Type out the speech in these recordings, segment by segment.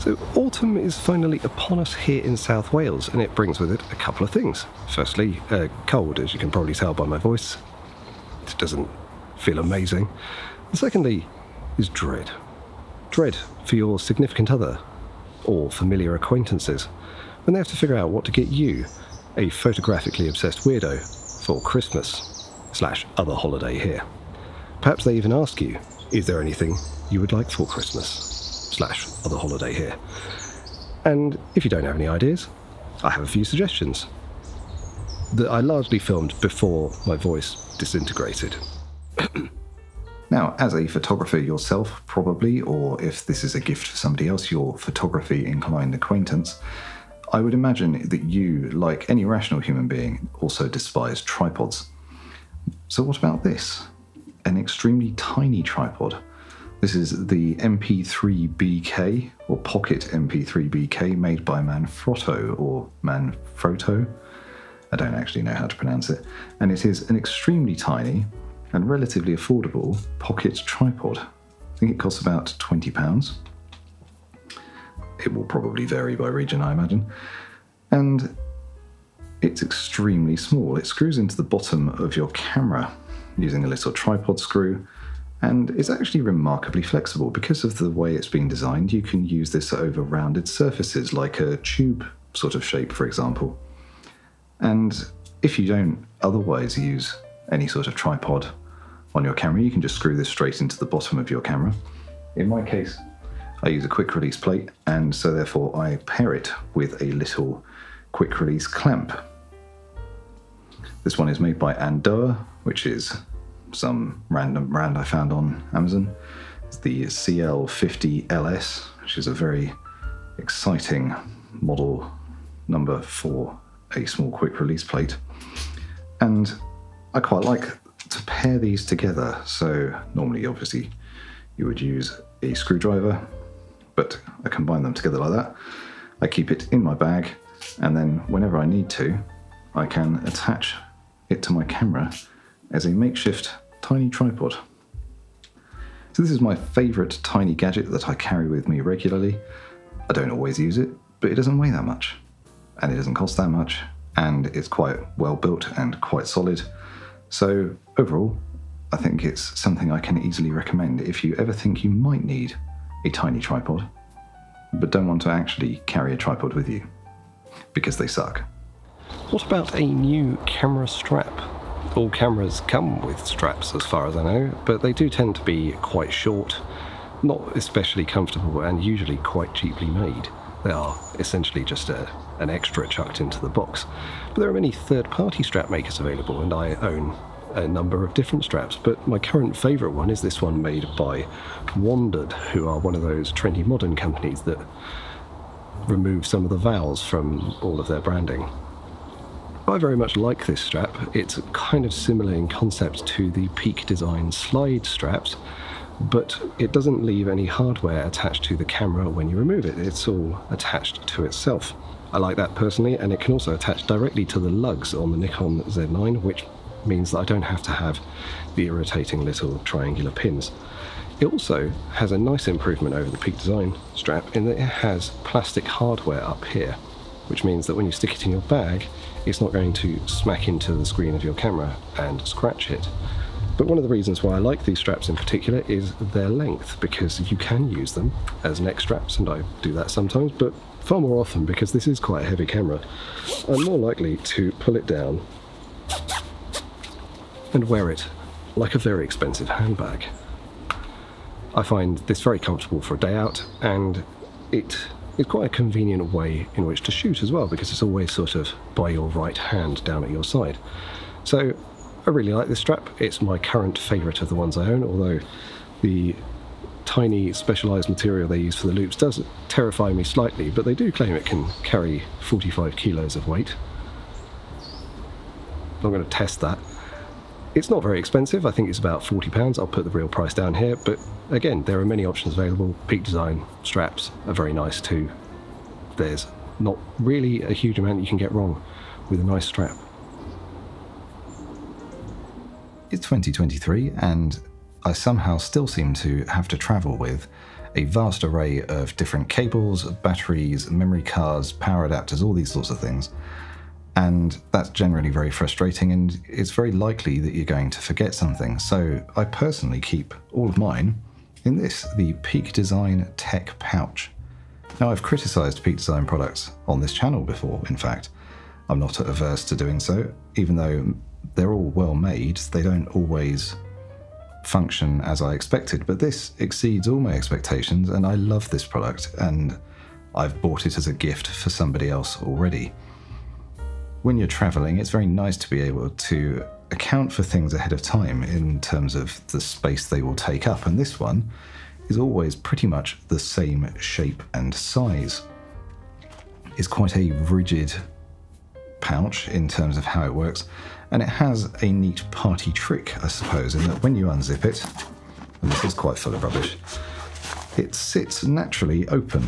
So autumn is finally upon us here in South Wales, and it brings with it a couple of things. Firstly, cold, as you can probably tell by my voice. It doesn't feel amazing. And secondly is dread. Dread for your significant other or familiar acquaintances when they have to figure out what to get you, a photographically obsessed weirdo, for Christmas / other holiday here. Perhaps they even ask you, is there anything you would like for Christmas / other holiday here? And if you don't have any ideas, I have a few suggestions that I largely filmed before my voice disintegrated. Now, as a photographer yourself, probably, or if this is a gift for somebody else, your photography-inclined acquaintance, I would imagine that you, like any rational human being, also despise tripods. So what about this? An extremely tiny tripod. This is the MP3BK, or Pocket MP3BK, made by Manfrotto, or Manfrotto. I don't actually know how to pronounce it. And it is an extremely tiny and relatively affordable pocket tripod. I think it costs about £20. It will probably vary by region, I imagine. And it's extremely small. It screws into the bottom of your camera using a little tripod screw, and it's actually remarkably flexible. Because of the way it's been designed, you can use this over rounded surfaces like a tube sort of shape, for example. And if you don't otherwise use any sort of tripod on your camera, you can just screw this straight into the bottom of your camera. In my case, I use a quick release plate, and so therefore I pair it with a little quick release clamp. This one is made by Andoa, which is some random brand I found on Amazon. It's the CL50LS, which is a very exciting model number for a small quick release plate. And I quite like to pair these together. So normally, obviously, you would use a screwdriver, but I combine them together like that. I keep it in my bag, and then whenever I need to, I can attach it to my camera as a makeshift tiny tripod. So this is my favourite tiny gadget that I carry with me regularly. I don't always use it, but it doesn't weigh that much, and it doesn't cost that much, and it's quite well built and quite solid. So overall, I think it's something I can easily recommend if you ever think you might need a tiny tripod, but don't want to actually carry a tripod with you, because they suck. What about a new camera strap? All cameras come with straps as far as I know, but they do tend to be quite short, not especially comfortable, and usually quite cheaply made. They are essentially just an extra chucked into the box. But there are many third-party strap makers available, and I own a number of different straps, but my current favourite one is this one made by Wandered, who are one of those trendy modern companies that remove some of the vowels from all of their branding. I very much like this strap. It's kind of similar in concept to the Peak Design slide straps, but it doesn't leave any hardware attached to the camera when you remove it. It's all attached to itself. I like that personally, and it can also attach directly to the lugs on the Nikon Z9, which means that I don't have to have the irritating little triangular pins. It also has a nice improvement over the Peak Design strap in that it has plastic hardware up here, which means that when you stick it in your bag, it's not going to smack into the screen of your camera and scratch it. But one of the reasons why I like these straps in particular is their length, because you can use them as neck straps, and I do that sometimes, but far more often, because this is quite a heavy camera, I'm more likely to pull it down and wear it like a very expensive handbag. I find this very comfortable for a day out, and it's quite a convenient way in which to shoot as well, because it's always sort of by your right hand down at your side. So I really like this strap. It's my current favourite of the ones I own, although the tiny specialised material they use for the loops does terrify me slightly, but they do claim it can carry 45 kilos of weight. I'm going to test that. It's not very expensive. I think it's about £40. I'll put the real price down here, but again, there are many options available. Peak Design straps are very nice too. There's not really a huge amount you can get wrong with a nice strap. It's 2023, and I somehow still seem to have to travel with a vast array of different cables, batteries, memory cards, power adapters, all these sorts of things. And that's generally very frustrating, and it's very likely that you're going to forget something. So I personally keep all of mine in this, the Peak Design Tech Pouch. Now, I've criticised Peak Design products on this channel before, in fact. I'm not averse to doing so, even though they're all well made, they don't always function as I expected, but this exceeds all my expectations, and I love this product, and I've bought it as a gift for somebody else already. When you're traveling, it's very nice to be able to account for things ahead of time in terms of the space they will take up, and this one is always pretty much the same shape and size. It's quite a rigid pouch in terms of how it works, and it has a neat party trick, I suppose, in that when you unzip it, and this is quite full of rubbish, it sits naturally open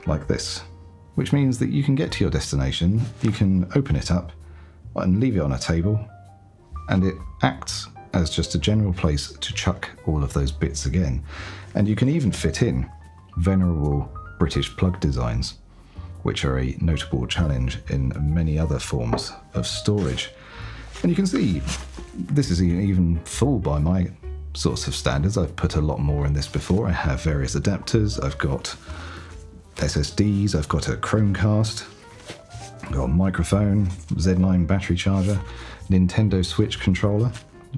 like this, which means that you can get to your destination, you can open it up and leave it on a table, and it acts as just a general place to chuck all of those bits again. And you can even fit in venerable British plug designs, which are a notable challenge in many other forms of storage. And you can see this is even full by my sorts of standards. I've put a lot more in this before. I have various adapters, I've got SSDs, I've got a Chromecast, I've got a microphone, Z9 battery charger, Nintendo Switch controller,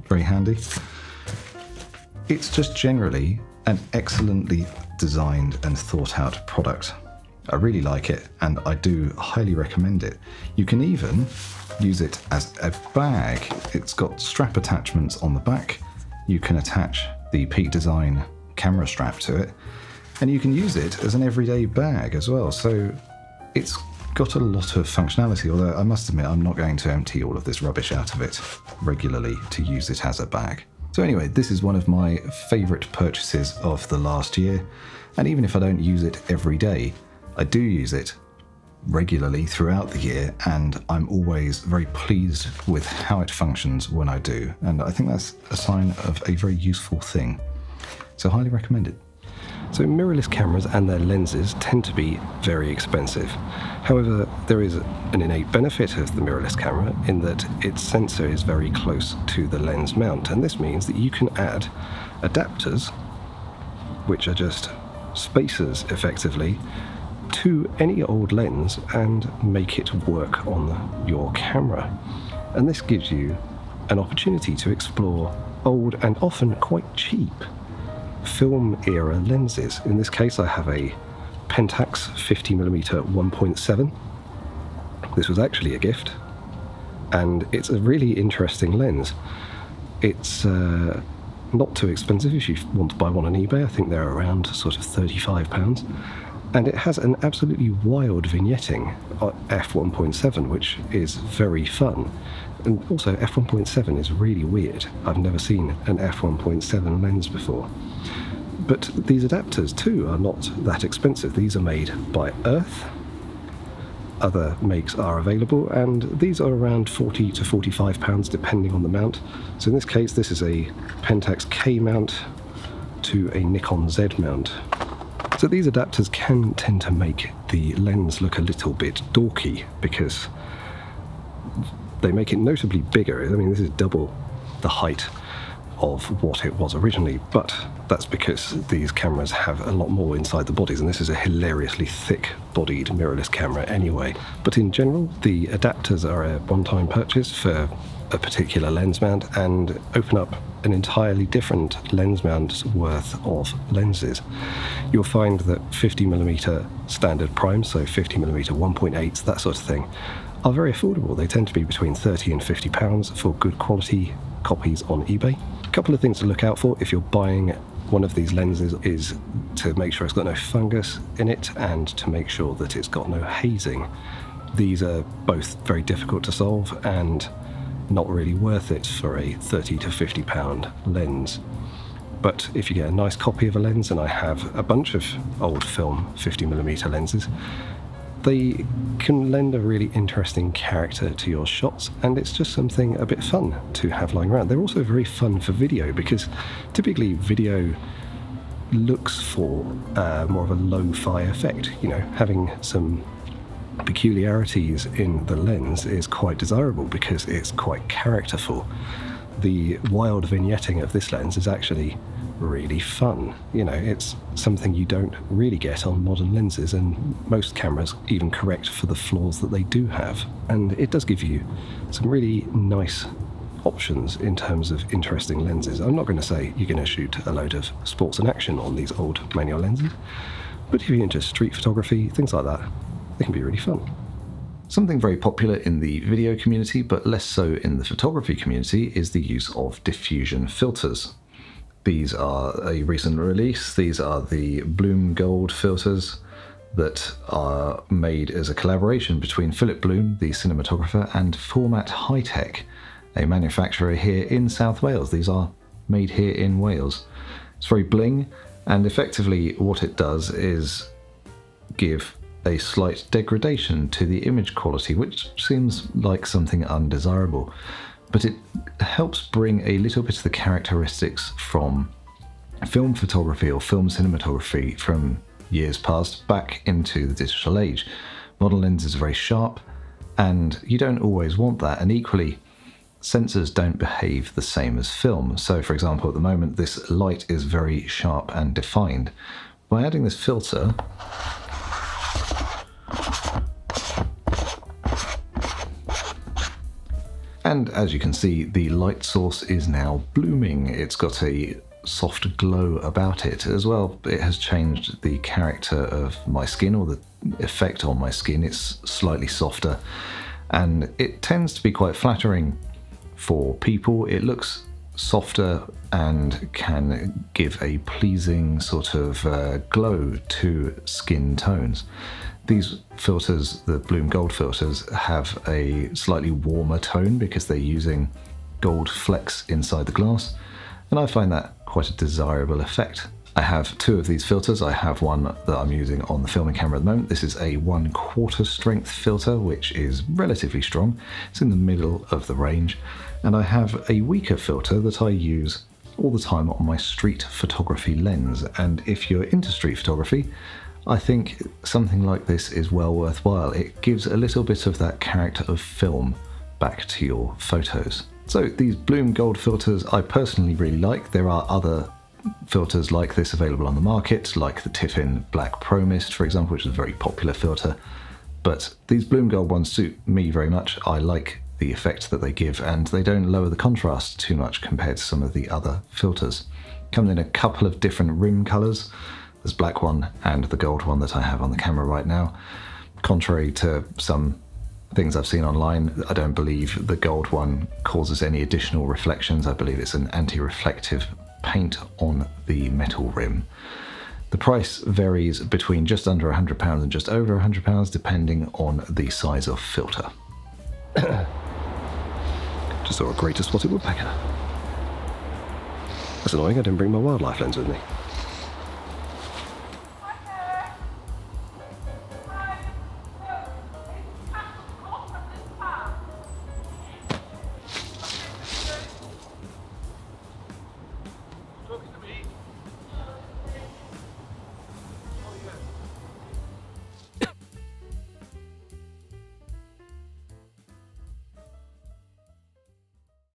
very handy. It's just generally an excellently designed and thought out product. I really like it, and I do highly recommend it. You can even use it as a bag. It's got strap attachments on the back. You can attach the Peak Design camera strap to it, and you can use it as an everyday bag as well. So it's got a lot of functionality, although I must admit I'm not going to empty all of this rubbish out of it regularly to use it as a bag. So anyway, this is one of my favourite purchases of the last year, and even if I don't use it every day, I do use it regularly throughout the year, and I'm always very pleased with how it functions when I do, and I think that's a sign of a very useful thing. So highly recommended. So mirrorless cameras and their lenses tend to be very expensive. However, there is an innate benefit of the mirrorless camera in that its sensor is very close to the lens mount, and this means that you can add adapters, which are just spacers effectively, to any old lens and make it work on your camera. And this gives you an opportunity to explore old and often quite cheap film era lenses. In this case I have a Pentax 50mm 1.7. This was actually a gift, and it's a really interesting lens. It's not too expensive if you want to buy one on eBay. I think they're around sort of £35. And it has an absolutely wild vignetting f1.7, which is very fun. And also f1.7 is really weird. I've never seen an f1.7 lens before. But these adapters too are not that expensive. These are made by Earth. Other makes are available, and these are around £40 to £45 depending on the mount. So in this case, this is a Pentax K mount to a Nikon Z mount. So these adapters can tend to make the lens look a little bit dorky because they make it notably bigger. I mean, this is double the height of what it was originally, but that's because these cameras have a lot more inside the bodies, and this is a hilariously thick-bodied mirrorless camera anyway. But in general, the adapters are a one-time purchase for a particular lens mount and open up an entirely different lens mount's worth of lenses. You'll find that 50mm standard primes, so 50mm 1.8s, that sort of thing, are very affordable. They tend to be between £30 and £50 for good quality copies on eBay. A couple of things to look out for if you're buying one of these lenses is to make sure it's got no fungus in it and to make sure that it's got no hazing. These are both very difficult to solve and not really worth it for a £30 to £50 lens. But if you get a nice copy of a lens, and I have a bunch of old film 50mm lenses, they can lend a really interesting character to your shots, and it's just something a bit fun to have lying around. They're also very fun for video because typically video looks for more of a lo-fi effect. You know, having some peculiarities in the lens is quite desirable because it's quite characterful. The wild vignetting of this lens is actually really fun. You know, it's something you don't really get on modern lenses, and most cameras even correct for the flaws that they do have. And it does give you some really nice options in terms of interesting lenses. I'm not going to say you're going to shoot a load of sports and action on these old manual lenses, but if you're into street photography, things like that, they can be really fun. Something very popular in the video community, but less so in the photography community, is the use of diffusion filters. These are a recent release. These are the Bloom Gold filters that are made as a collaboration between Philip Bloom, the cinematographer, and Format High Tech, a manufacturer here in South Wales. These are made here in Wales. It's very bling, and effectively what it does is give a slight degradation to the image quality, which seems like something undesirable, but it helps bring a little bit of the characteristics from film photography or film cinematography from years past back into the digital age. Modern lenses are very sharp, and you don't always want that, and equally sensors don't behave the same as film. So for example, at the moment this light is very sharp and defined. By adding this filter, and as you can see, the light source is now blooming. It's got a soft glow about it as well. It has changed the character of my skin, or the effect on my skin. It's slightly softer, and it tends to be quite flattering for people. It looks softer and can give a pleasing sort of glow to skin tones. These filters, the Bloom Gold filters, have a slightly warmer tone because they're using gold flecks inside the glass, and I find that quite a desirable effect. I have two of these filters. I have one that I'm using on the filming camera at the moment. This is a 1/4 strength filter, which is relatively strong. It's in the middle of the range. And I have a weaker filter that I use all the time on my street photography lens. And if you're into street photography, I think something like this is well worthwhile. It gives a little bit of that character of film back to your photos. So these Bloom Gold filters I personally really like. There are other filters like this available on the market, like the Tiffin Black Pro Mist, for example, which is a very popular filter. But these Bloom Gold ones suit me very much. I like the effect that they give, and they don't lower the contrast too much compared to some of the other filters. Comes in a couple of different rim colors. There's black one and the gold one that I have on the camera right now. Contrary to some things I've seen online, I don't believe the gold one causes any additional reflections. I believe it's an anti-reflective paint on the metal rim. The price varies between just under £100 and just over £100 depending on the size of filter. Just saw a greater spotted woodpecker. That's annoying, I didn't bring my wildlife lens with me.